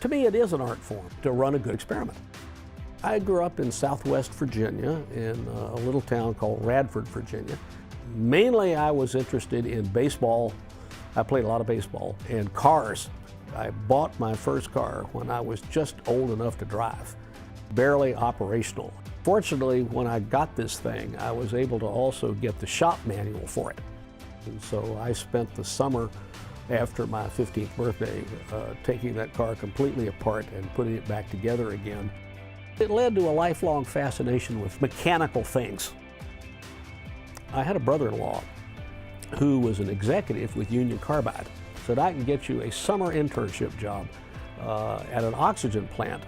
To me, it is an art form to run a good experiment. I grew up in Southwest Virginia in a little town called Radford, Virginia. Mainly I was interested in baseball. I played a lot of baseball and cars. I bought my first car when I was just old enough to drive, barely operational. Fortunately, when I got this thing, I was able to also get the shop manual for it. And so I spent the summer after my 15th birthday taking that car completely apart and putting it back together again. It led to a lifelong fascination with mechanical things. I had a brother-in-law who was an executive with Union Carbide. Said, I can get you a summer internship job at an oxygen plant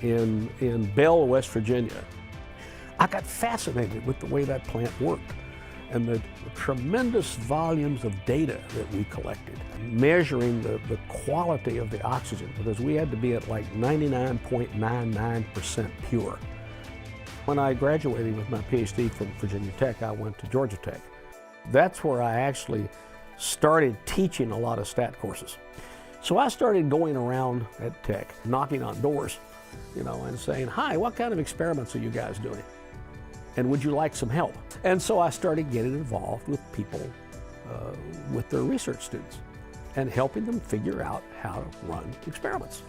in Bell, West Virginia. I got fascinated with the way that plant worked and the tremendous volumes of data that we collected, measuring the quality of the oxygen, because we had to be at like 99.99% pure. When I graduated with my PhD from Virginia Tech, I went to Georgia Tech. That's where I actually started teaching a lot of stat courses. So I started going around at Tech, knocking on doors, and saying, hi, what kind of experiments are you guys doing? And would you like some help? And so I started getting involved with people, with their research students, and helping them figure out how to run experiments.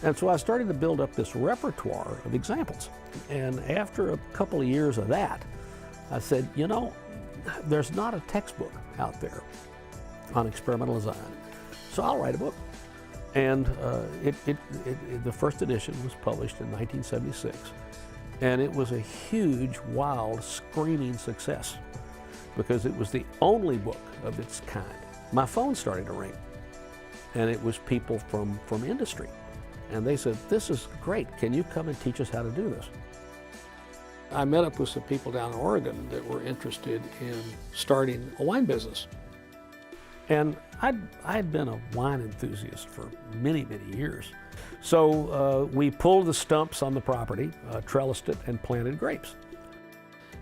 And so I started to build up this repertoire of examples. And after a couple of years of that, I said, there's not a textbook out there on experimental design, so I'll write a book. And the first edition was published in 1976, and it was a huge, wild, screaming success because it was the only book of its kind. My phone started to ring, and it was people from industry, and they said, this is great, can you come and teach us how to do this? I met up with some people down in Oregon that were interested in starting a wine business. And I'd been a wine enthusiast for many, many years. So we pulled the stumps on the property, trellised it, and planted grapes.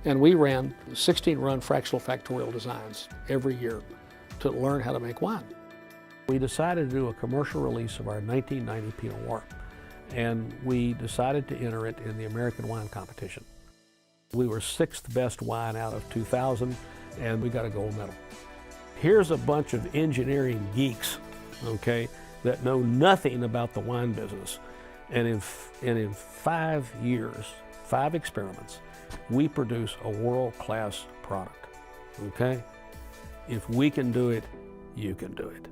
And we ran 16-run fractional factorial designs every year to learn how to make wine. We decided to do a commercial release of our 1990 Pinot Noir, and we decided to enter it in the American Wine Competition. We were 6th best wine out of 2,000, and we got a gold medal. Here's a bunch of engineering geeks, okay, that know nothing about the wine business. And in 5 years, 5 experiments, we produce a world-class product, okay? If we can do it, you can do it.